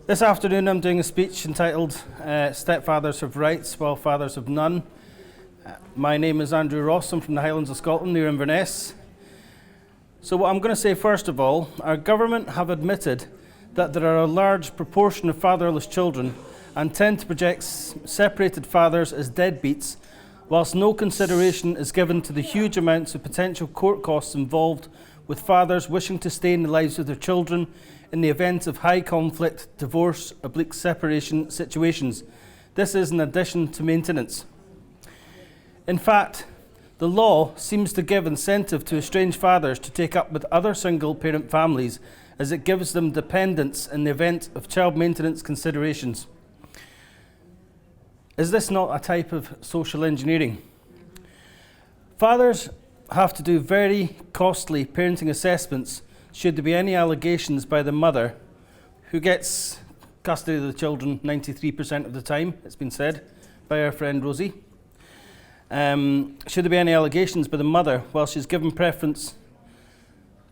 This afternoon I'm doing a speech entitled Stepfathers Have Rights While Fathers Have None. My name is Andrew Ross. I'm from the Highlands of Scotland near Inverness. So what I'm going to say first of all, our government have admitted that there are a large proportion of fatherless children and tend to project separated fathers as deadbeats, whilst no consideration is given to the huge amounts of potential court costs involved with fathers wishing to stay in the lives of their children in the event of high conflict, divorce, separation situations. This is in addition to maintenance. In fact, the law seems to give incentive to estranged fathers to take up with other single parent families, as it gives them dependence in the event of child maintenance considerations. Is this not a type of social engineering? Fathers have to do very costly parenting assessments should there be any allegations by the mother, who gets custody of the children 93% of the time, it's been said by our friend Rosie. Should there be any allegations by the mother while she's given preference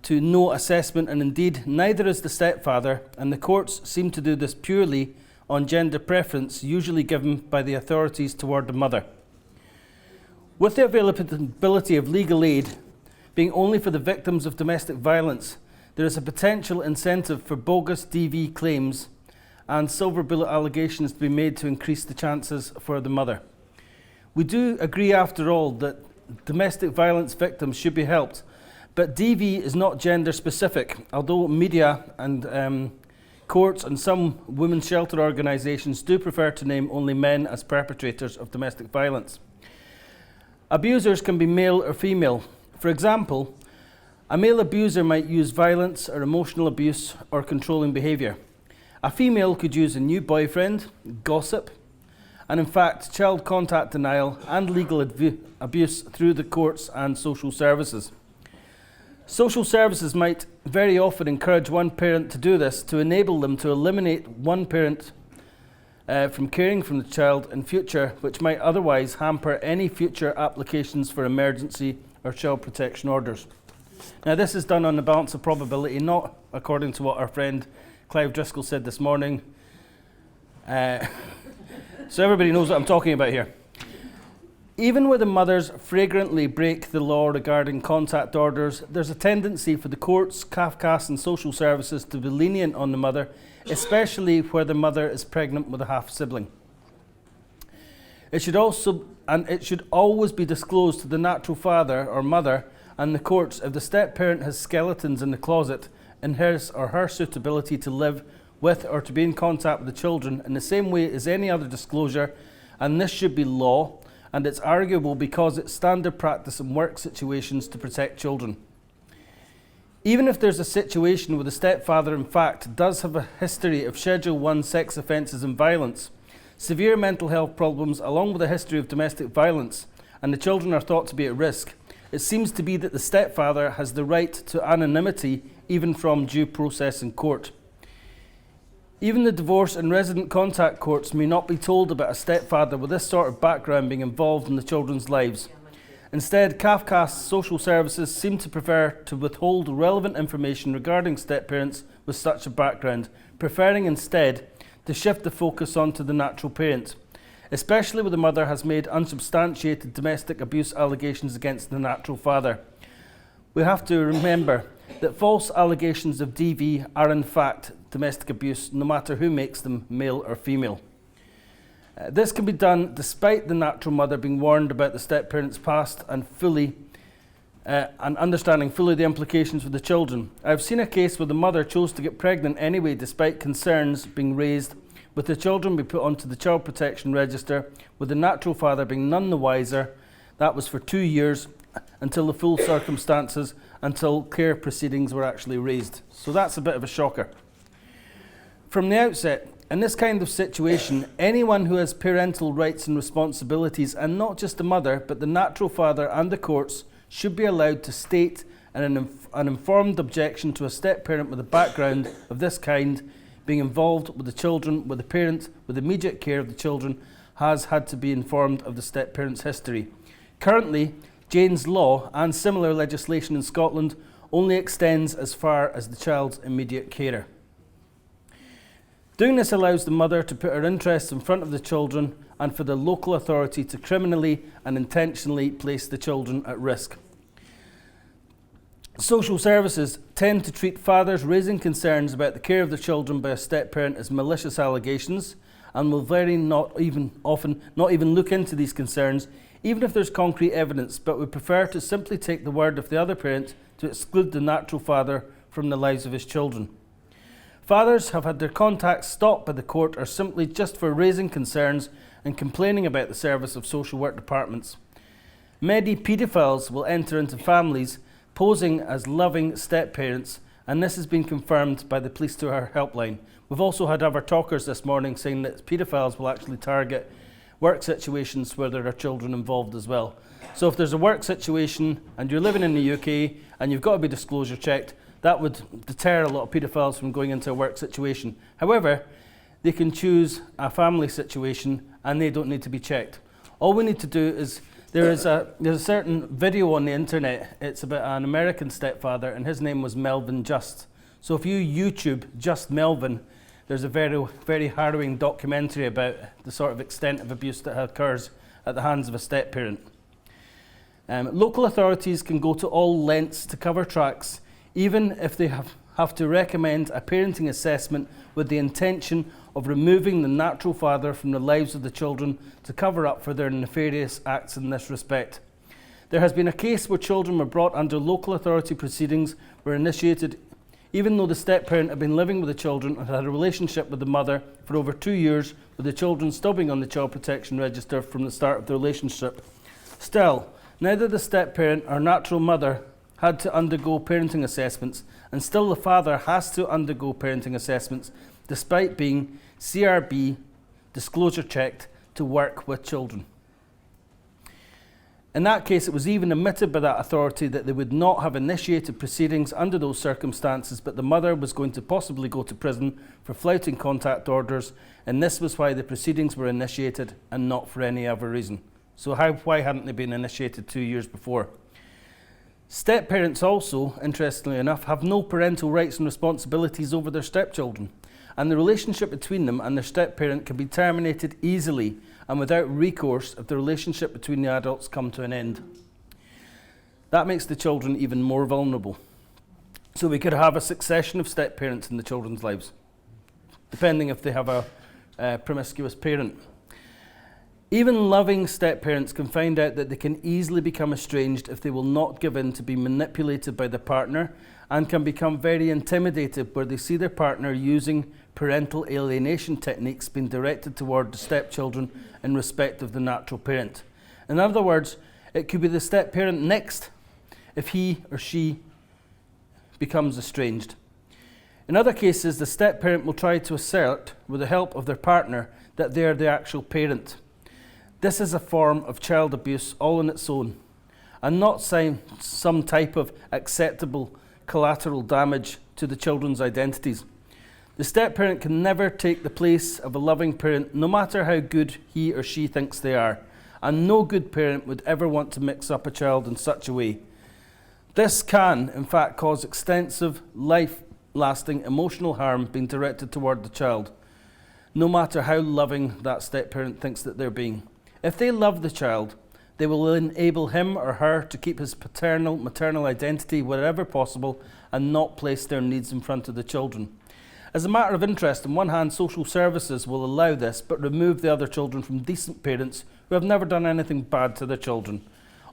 to no assessment, and indeed neither is the stepfather, and the courts seem to do this purely on gender preference, usually given by the authorities toward the mother. With the availability of legal aid being only for the victims of domestic violence, there is a potential incentive for bogus DV claims and silver bullet allegations to be made to increase the chances for the mother. We do agree, after all, that domestic violence victims should be helped, but DV is not gender specific, although media and courts and some women's shelter organisations do prefer to name only men as perpetrators of domestic violence. Abusers can be male or female. For example, a male abuser might use violence or emotional abuse or controlling behaviour. A female could use a new boyfriend, gossip, and in fact child contact denial and legal abuse through the courts and social services. Social services might very often encourage one parent to do this to enable them to eliminate one parent from caring for the child in future, which might otherwise hamper any future applications for emergency or child protection orders. Now, this is done on the balance of probability, not according to what our friend Clive Driscoll said this morning. So everybody knows what I'm talking about here. Even where the mothers flagrantly break the law regarding contact orders, there's a tendency for the courts, CAFCAS and social services to be lenient on the mother, especially where the mother is pregnant with a half-sibling. It should always be disclosed to the natural father or mother and the courts if the step-parent has skeletons in the closet in his or her suitability to live with or to be in contact with the children in the same way as any other disclosure, and this should be law, and it's arguable because it's standard practice in work situations to protect children. Even if there's a situation where the stepfather in fact does have a history of Schedule 1 sex offences and violence, severe mental health problems along with a history of domestic violence, and the children are thought to be at risk, it seems to be that the stepfather has the right to anonymity even from due process in court. Even the divorce and resident contact courts may not be told about a stepfather with this sort of background being involved in the children's lives. Instead, CAFCAS social services seem to prefer to withhold relevant information regarding step-parents with such a background, preferring instead to shift the focus onto the natural parent, especially where the mother has made unsubstantiated domestic abuse allegations against the natural father. We have to remember that false allegations of DV are in fact domestic abuse, no matter who makes them, male or female. This can be done despite the natural mother being warned about the step-parent's past and understanding fully the implications for the children. I've seen a case where the mother chose to get pregnant anyway despite concerns being raised, with the children being put onto the child protection register, with the natural father being none the wiser. That was for 2 years, until the full circumstances, until care proceedings were actually raised. So that's a bit of a shocker. From the outset, in this kind of situation, anyone who has parental rights and responsibilities, and not just the mother, but the natural father and the courts, should be allowed to state an informed objection to a step-parent with a background of this kind being involved with the children, with the parent with immediate care of the children has had to be informed of the step-parent's history. Currently, Jane's Law and similar legislation in Scotland only extends as far as the child's immediate carer. Doing this allows the mother to put her interests in front of the children and for the local authority to criminally and intentionally place the children at risk. Social services tend to treat fathers raising concerns about the care of the children by a step-parent as malicious allegations, and will not even look into these concerns, even if there's concrete evidence, but would prefer to simply take the word of the other parent to exclude the natural father from the lives of his children. Fathers have had their contacts stopped by the court or simply just for raising concerns and complaining about the service of social work departments. Many paedophiles will enter into families posing as loving step-parents, and this has been confirmed by the police to our helpline. We've also had other talkers this morning saying that paedophiles will actually target work situations where there are children involved as well. So if there's a work situation and you're living in the UK and you've got to be disclosure checked, that would deter a lot of paedophiles from going into a work situation. However, they can choose a family situation and they don't need to be checked. All we need to do is, there's a certain video on the internet. It's about an American stepfather, and his name was Melvin Just. So if you YouTube Just Melvin, there's a very, very harrowing documentary about the sort of extent of abuse that occurs at the hands of a step-parent. Local authorities can go to all lengths to cover tracks, even if they have to recommend a parenting assessment with the intention of removing the natural father from the lives of the children to cover up for their nefarious acts in this respect. There has been a case where children were brought under local authority proceedings were initiated even though the step-parent had been living with the children and had a relationship with the mother for over 2 years, with the children still being on the child protection register from the start of the relationship. Still, neither the step-parent or natural mother had to undergo parenting assessments, and still the father has to undergo parenting assessments despite being CRB disclosure checked to work with children. In that case, it was even admitted by that authority that they would not have initiated proceedings under those circumstances, but the mother was going to possibly go to prison for flouting contact orders, and this was why the proceedings were initiated and not for any other reason. So why hadn't they been initiated 2 years before? Step-parents also, interestingly enough, have no parental rights and responsibilities over their stepchildren, and the relationship between them and their step-parent can be terminated easily and without recourse if the relationship between the adults come to an end. That makes the children even more vulnerable. So we could have a succession of step-parents in the children's lives, depending if they have a promiscuous parent. Even loving step-parents can find out that they can easily become estranged if they will not give in to be manipulated by the partner, and can become very intimidated where they see their partner using parental alienation techniques being directed toward the stepchildren in respect of the natural parent. In other words, it could be the step-parent next if he or she becomes estranged. In other cases, the step-parent will try to assert, with the help of their partner, that they are the actual parent. This is a form of child abuse all on its own, and not some type of acceptable collateral damage to the children's identities. The step-parent can never take the place of a loving parent, no matter how good he or she thinks they are, and no good parent would ever want to mix up a child in such a way. This can, in fact, cause extensive, life-lasting emotional harm being directed toward the child, no matter how loving that step-parent thinks that they're being. If they love the child, they will enable him or her to keep his paternal, maternal identity wherever possible and not place their needs in front of the children. As a matter of interest, on one hand, social services will allow this, but remove the other children from decent parents who have never done anything bad to their children,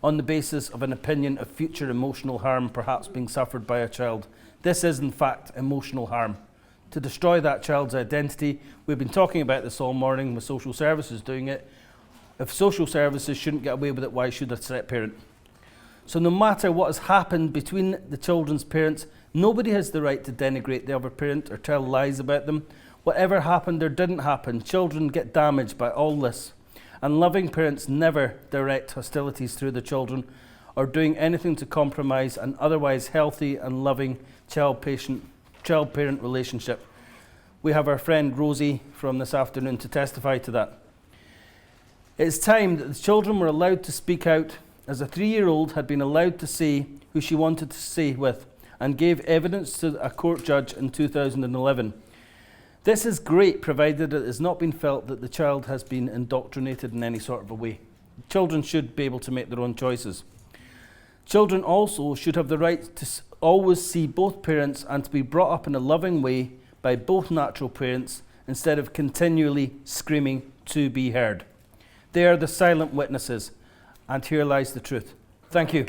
on the basis of an opinion of future emotional harm perhaps being suffered by a child. This is, in fact, emotional harm. To destroy that child's identity, we've been talking about this all morning with social services doing it. If social services shouldn't get away with it, why should a step-parent? So no matter what has happened between the children's parents, nobody has the right to denigrate the other parent or tell lies about them. Whatever happened or didn't happen, children get damaged by all this. And loving parents never direct hostilities through the children or doing anything to compromise an otherwise healthy and loving child-parent relationship. We have our friend Rosie from this afternoon to testify to that. It's time that the children were allowed to speak out, as a 3-year-old had been allowed to say who she wanted to stay with, and gave evidence to a court judge in 2011. This is great, provided it has not been felt that the child has been indoctrinated in any sort of a way. Children should be able to make their own choices. Children also should have the right to always see both parents and to be brought up in a loving way by both natural parents instead of continually screaming to be heard. They are the silent witnesses, and here lies the truth. Thank you.